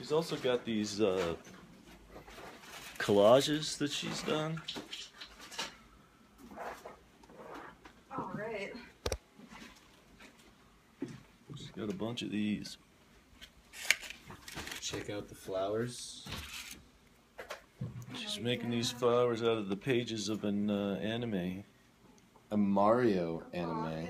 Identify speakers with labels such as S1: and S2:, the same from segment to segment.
S1: She's also got these collages that she's done.
S2: All right.
S1: She's got a bunch of these.
S3: Check out the flowers.
S1: She's making these flowers out of the pages of an anime.
S3: A Mario anime.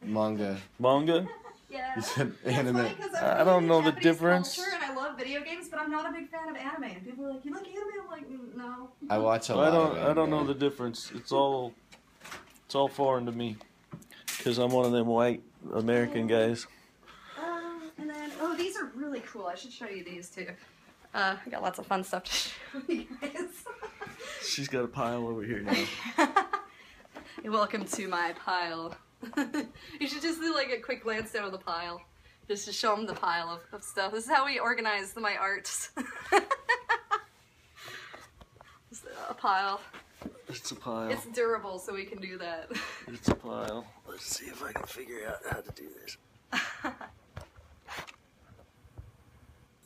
S3: Manga.
S1: Manga?
S2: Yeah.
S3: You said
S2: It's
S3: anime.
S2: funny 'cause I'm
S1: I
S2: really
S1: don't
S2: into
S1: know the
S2: Japanese
S1: difference.
S2: culture and I love video games, but I'm not a big fan of anime. And people are like, "You like anime?" I'm like, "No."
S3: I watch a lot of
S1: I don't know
S3: anime.
S1: the difference. It's all foreign to me. Because I'm one of them white American guys.
S2: And then, oh, these are really cool. I should show you these too. I got lots of fun stuff to show you guys.
S1: She's got a pile over here now.
S2: Welcome to my pile. You should just do like a quick glance down the pile. Just to show them the pile of stuff. This is how we organize my art. Just a pile.
S1: It's a pile.
S2: It's durable, so we can do that.
S1: It's a pile. Let's see if I can figure out how to do this.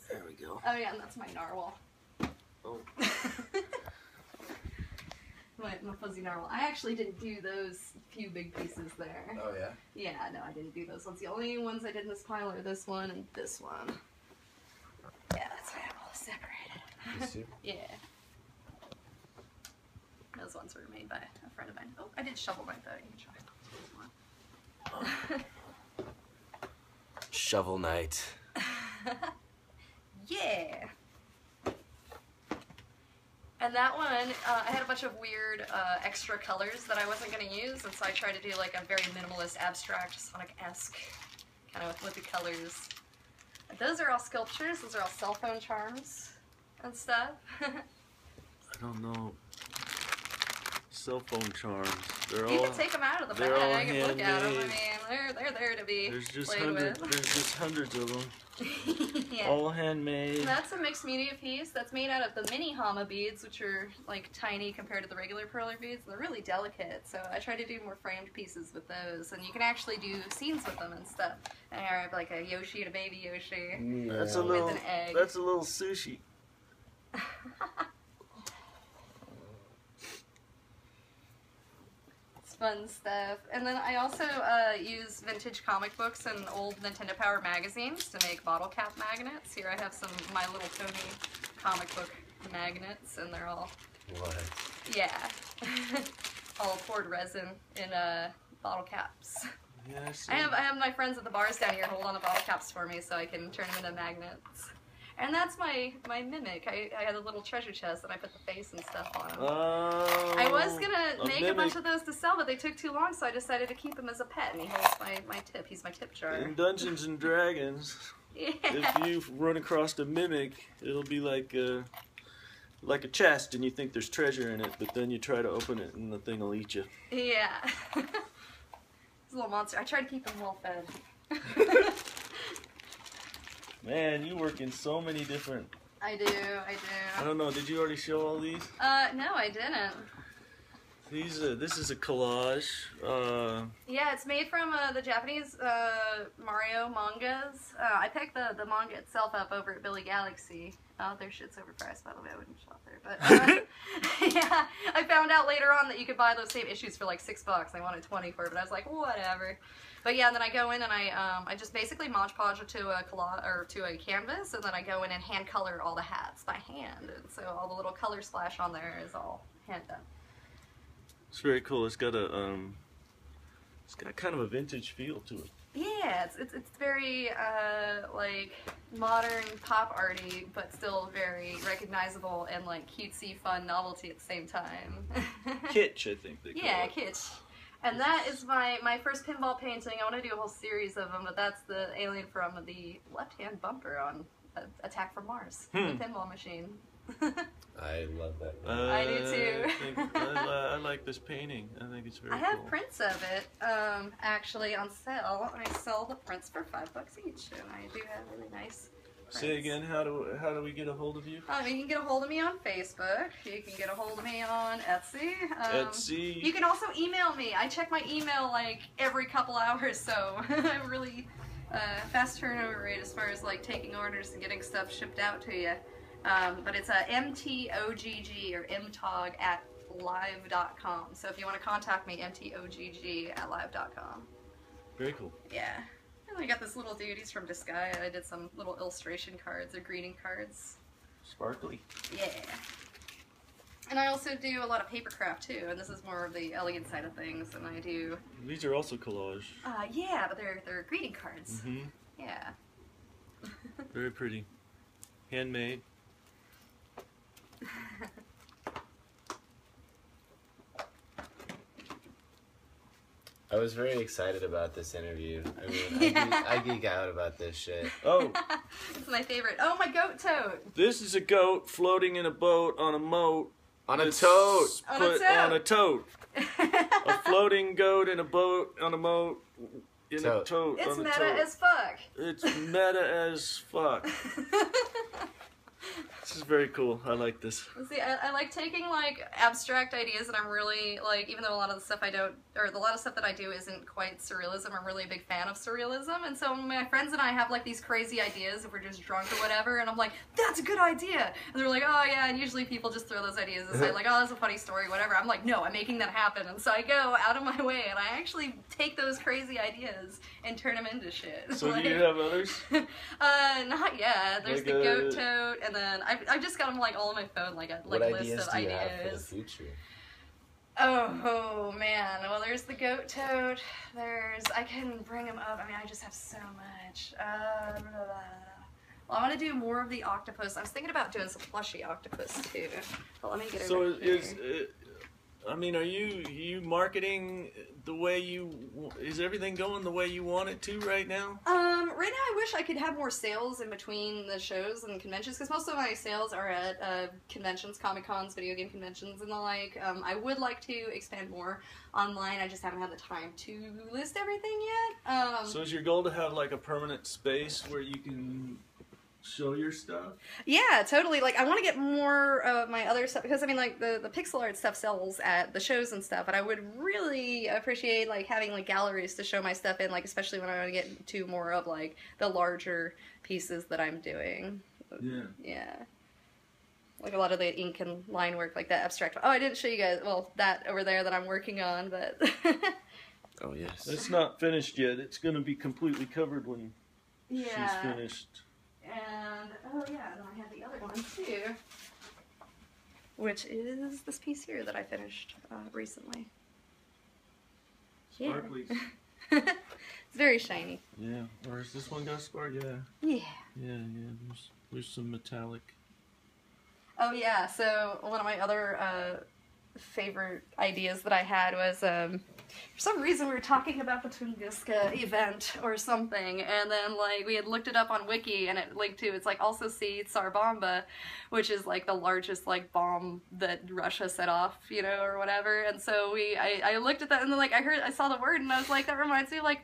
S1: There we go.
S2: Oh yeah, and that's my narwhal.
S1: Oh.
S2: my fuzzy narwhal. I actually didn't do those few big pieces there.
S3: Oh yeah?
S2: Yeah, no, I didn't do those ones. The only ones I did in this pile are this one and this one. Yeah, that's why I'm all separated. Yeah. Those ones were made by a friend of mine. Oh, I did Shovel Knight though. You can try.
S3: Shovel Knight.
S2: Yeah. And that one, I had a bunch of weird extra colors that I wasn't going to use, and so I tried to do like a very minimalist, abstract, Sonic-esque kind of with the colors. And those are all sculptures. Those are all cell phone charms and stuff.
S1: I don't know. Cell phone charms. They're
S2: You
S1: all.
S2: can take them out of the
S1: they're all
S2: bag and look at them. I
S1: handmade.
S2: mean, they're there to be
S1: There's just
S2: played with.
S1: hundreds of them.
S2: Yeah.
S1: All handmade.
S2: And that's a mixed media piece that's made out of the mini Hama beads, which are like tiny compared to the regular perler beads. They're really delicate, so I try to do more framed pieces with those, and you can actually do scenes with them and stuff. And I have like a Yoshi and a baby Yoshi.
S1: That's a
S2: With
S1: little.
S2: an egg.
S1: That's a little sushi.
S2: It's fun stuff. And then I also use vintage comic books and old Nintendo Power magazines to make bottle cap magnets. Here I have some My Little Pony comic book magnets, and they're all,
S3: What?
S2: yeah, all poured resin in bottle caps.
S1: Yeah, I see.
S2: I have my friends at the bars down here hold on the bottle caps for me so I can turn them into magnets. And that's my mimic. I had a little treasure chest that I put the face and stuff on.
S1: Oh,
S2: I was gonna make a bunch
S1: mimic.
S2: of those to sell, but they took too long, so I decided to keep him as a pet, and he holds my tip. He's my tip jar.
S1: In Dungeons and Dragons,
S2: Yeah.
S1: if you run across a mimic, it'll be like a chest, and you think there's treasure in it, but then you try to open it, and the thing will eat you.
S2: Yeah. He's a little monster. I try to keep him well fed.
S1: Man, you work in so many different.
S2: I do.
S1: I don't know. Did you already show all these?
S2: No, I didn't.
S1: These. This is a collage.
S2: Yeah, it's made from the Japanese Mario mangas. I picked the manga itself up over at Billy Galaxy. Oh, their shit's overpriced, by the way. I wouldn't shop there. But, yeah, I found out later on that you could buy those same issues for like $6. I wanted 20 for it, but I was like, whatever. But yeah, and then I go in and I just basically Mod Podge it to a collage, or to a canvas, and then I go in and hand color all the hats by hand. And so all the little color splash on there is all hand done.
S1: It's very cool. It's got kind of a vintage feel to it.
S2: Yeah, it's very like modern pop arty, but still very recognizable and like cutesy, fun novelty at the same time.
S1: Kitsch, I think they call
S2: Yeah,
S1: it.
S2: kitsch. And that is my first pinball painting. I want to do a whole series of them, but that's the alien from the left-hand bumper on Attack from Mars, the pinball machine.
S3: I love that.
S2: I do too.
S1: I like this painting. I think it's very
S2: I have
S1: cool.
S2: prints of it actually on sale. I sell the prints for $5 each, and I do have really nice prints.
S1: Say again, how do we get a hold of you?
S2: You can get a hold of me on Facebook. You can get a hold of me on Etsy.
S1: Etsy.
S2: You can also email me. I check my email like every couple hours, so I'm really fast turnover rate as far as like taking orders and getting stuff shipped out to you. But it's a MTOGG or MTOG at live.com. So if you want to contact me, MTOGG at live.com.
S1: Very cool.
S2: Yeah. And I got this little dude, he's from Disgaea. I did some little illustration cards or greeting cards.
S1: Sparkly.
S2: Yeah. And I also do a lot of paper craft too, and this is more of the elegant side of things, and I do...
S1: These are also collage.
S2: Yeah, but they're greeting cards.
S1: Mm-hmm.
S2: Yeah.
S1: Very pretty. Handmade.
S3: I was very excited about this interview. I mean, I geek out about this shit.
S1: Oh,
S2: It's my favorite. Oh, my goat tote!
S1: this is a goat floating in a boat on a moat.
S3: On a
S1: It's
S3: tote!
S2: On a
S1: put
S2: tote.
S1: on a tote. A floating goat in a boat on a moat in a
S3: Tote.
S1: tote
S2: It's
S1: on a
S2: meta
S1: tote.
S2: as fuck.
S1: It's meta as fuck. This is very cool. I like this.
S2: See, I like taking like abstract ideas that I'm really like, even though a lot of the stuff I don't, or a lot of stuff that I do isn't quite surrealism. I'm really a big fan of surrealism, and so my friends and I have like these crazy ideas if we're just drunk or whatever, and I'm like, that's a good idea, and they're like, oh yeah, and usually people just throw those ideas aside, like, oh, that's a funny story, whatever. I'm like, no, I'm making that happen, and so I go out of my way and I actually take those crazy ideas and turn them into shit.
S1: So
S2: Like-
S1: do you have others?
S2: Not yet. There's
S1: Like
S2: the
S1: a-
S2: goat tote, and then I've just got them like all on my phone, like a
S3: What
S2: list
S3: ideas
S2: of
S3: do you have for the
S2: ideas.
S3: future?
S2: Oh man, well there's the goat tote. I can bring them up. I mean, I just have so much. Well, I want to do more of the octopus. I was thinking about doing some plushy octopus too. But let me get
S1: So
S2: over here.
S1: I mean, are you marketing the way is everything going the way you want it to right now?
S2: Right now I wish I could have more sales in between the shows and conventions, because most of my sales are at conventions, Comic-Cons, video game conventions, and the like. I would like to expand more online. I just haven't had the time to list everything yet.
S1: So is your goal to have like a permanent space where you can show your stuff?
S2: Yeah, totally. Like, I want to get more of my other stuff, because I mean, like the pixel art stuff sells at the shows and stuff, and I would really appreciate like having like galleries to show my stuff in, like especially when I want to get to more of like the larger pieces that I'm doing.
S1: Yeah.
S2: Yeah. Like a lot of the ink and line work, like that abstract. Oh, I didn't show you guys. Well, that over there that I'm working on, but
S3: Oh, yes.
S1: It's not finished yet. It's going to be completely covered when she's
S2: yeah.
S1: finished.
S2: And oh yeah, and I had the other one too, which is this piece here that I finished recently. Yeah.
S1: Sparkly.
S2: It's very shiny.
S1: Yeah. Or is this one got spark? Yeah.
S2: Yeah.
S1: Yeah. There's some metallic.
S2: Oh yeah. So one of my other favorite ideas that I had was for some reason we were talking about the Tunguska event or something, and then like we had looked it up on Wiki and it linked to, it's like also see Tsar Bomba, which is like the largest like bomb that Russia set off, you know, or whatever. And so I looked at that, and then like I saw the word and I was like, that reminds me of like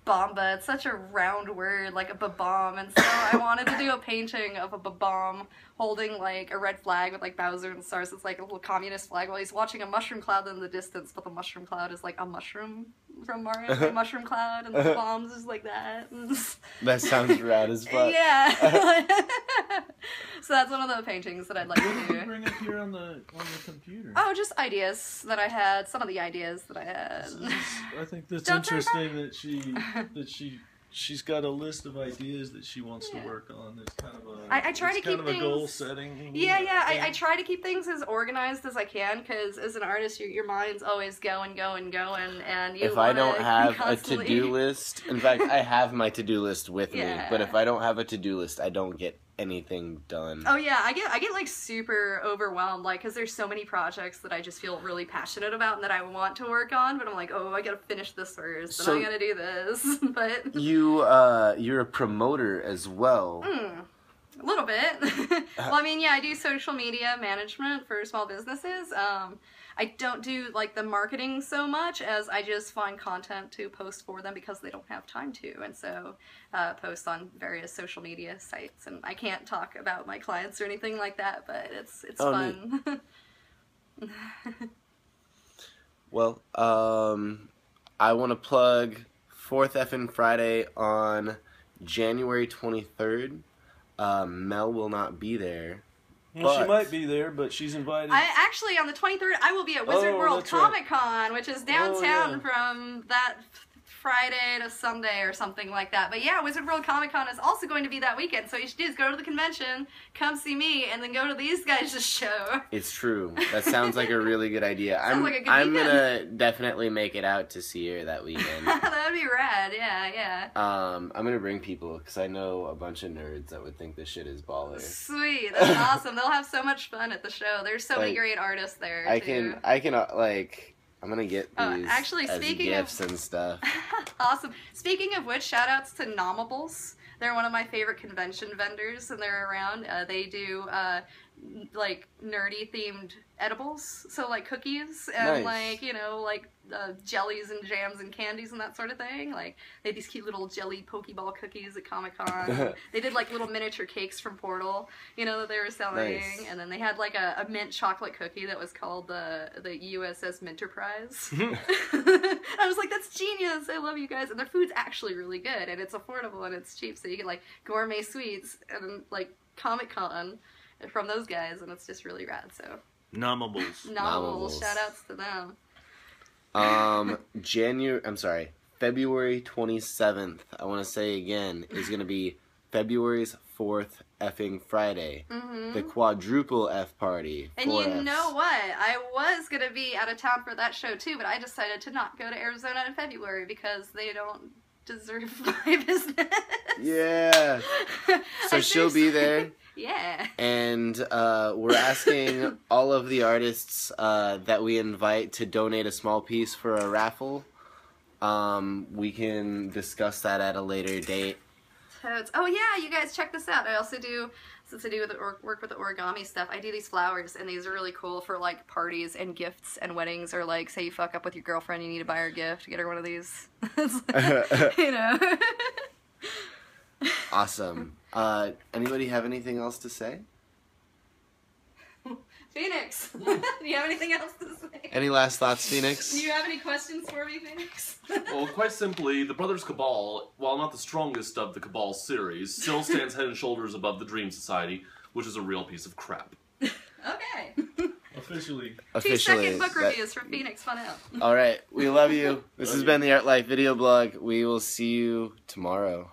S2: bomba. It's such a round word, like a ba-bomb, and so I wanted to do a painting of a ba-bomb holding like a red flag with like Bowser and stars. It's like a little communist flag while he's watching a mushroom cloud in the distance, but the mushroom cloud is like a mushroom from Mario, the mushroom cloud, and the bombs is like that.
S3: That sounds rad as fuck.
S2: Yeah. So that's one of the paintings that I'd like
S1: What did
S2: to
S1: you
S2: do.
S1: bring up here on the computer?
S2: Oh, just ideas that I had. Some of the ideas that I had.
S1: I think that's
S2: Don't turn
S1: interesting that she's got a list of ideas that she wants
S2: Yeah.
S1: to work on. It's kind of a
S2: I try
S1: it's
S2: to keep
S1: kind of a goal
S2: things-
S1: setting.
S2: Yeah,
S1: thing.
S2: I try to keep things as organized as I can, because as an artist, your mind's always going, and you
S3: If I don't
S2: wanna
S3: have a
S2: constantly-
S3: to-do list, in fact, I have my to-do list with me,
S2: Yeah.
S3: but if I don't have a to-do list, I don't get anything done.
S2: Oh yeah, I get like super overwhelmed, like, because there's so many projects that I just feel really passionate about and that I want to work on, but I'm like, oh, I gotta finish this first,
S3: So-
S2: and I gotta do this, but
S3: You're a promoter as well.
S2: a little bit. Well, I mean, yeah, I do social media management for small businesses. I don't do like the marketing so much as I just find content to post for them because they don't have time to, and so post on various social media sites. And I can't talk about my clients or anything like that, but it's
S3: Oh,
S2: fun.
S3: Well, I want to plug 4th effing Friday on January 23rd. Mel will not be there.
S1: Well, she
S3: But-
S1: might be there, but she's invited.
S2: I actually, on the 23rd, I will be at Wizard
S1: Oh,
S2: World
S1: that's right.
S2: Comic Con, which is downtown
S1: yeah.
S2: from that Friday to Sunday or something like that. But yeah, Wizard World Comic Con is also going to be that weekend. So what you should do is go to the convention, come see me, and then go to these guys' show.
S3: It's true. That sounds like a really good idea.
S2: Sounds like a good
S3: I'm
S2: weekend.
S3: gonna definitely make it out to see her that weekend.
S2: That'd be rad. Yeah.
S3: I'm gonna bring people because I know a bunch of nerds that would think this shit is baller.
S2: Sweet. That's awesome. They'll have so much fun at the show. There's so many
S3: Like,
S2: great artists there,
S3: I
S2: too.
S3: can like I'm gonna get these
S2: Oh, actually,
S3: as
S2: speaking of-
S3: gifts and stuff.
S2: Awesome. Speaking of which, shout outs to Nomables. They're one of my favorite convention vendors, and they're around. They do like nerdy themed edibles, so like cookies and
S3: Nice.
S2: like jellies and jams and candies and that sort of thing. Like they had these cute little jelly Pokeball cookies at Comic-Con. They did like little miniature cakes from Portal, that they were selling.
S3: Nice.
S2: And then they had like a mint chocolate cookie that was called the USS Minterprise. I was like, that's genius. I love you guys. And their food's actually really good, and it's affordable and it's cheap, so you get like gourmet sweets and like Comic-Con from those guys, and it's just really rad. So
S1: Nomables.
S2: Nomables, shout outs to them.
S3: February 27th, I want to say again, is going to be February's 4th effing Friday. The quadruple F party.
S2: And you
S3: 4Fs.
S2: know what? I was going to be out of town for that show too, but I decided to not go to Arizona in February because they don't deserve my business.
S3: Yeah. So
S2: I
S3: she'll be
S2: seriously-
S3: there.
S2: Yeah.
S3: And we're asking all of the artists that we invite to donate a small piece for a raffle. We can discuss that at a later date.
S2: Toads. Oh yeah, you guys check this out. I also do, since I do work with the origami stuff, I do these flowers, and these are really cool for like parties and gifts and weddings, or like say you fuck up with your girlfriend, you need to buy her a gift, get her one of these.
S3: Awesome. Anybody have anything else to say?
S2: Phoenix, do you have anything else to say?
S3: Any last thoughts, Phoenix?
S2: Do you have any questions for me, Phoenix?
S4: Well, quite simply, the Brothers Cabal, while not the strongest of the Cabal series, still stands head and shoulders above the Dream Society, which is a real piece of crap.
S2: Okay.
S1: Officially.
S2: 2-second book
S3: that-
S2: reviews for Phoenix Fun Out.
S3: All right. We love you. This
S1: Love
S3: has
S1: you.
S3: been the Art Life video blog. We will see you tomorrow.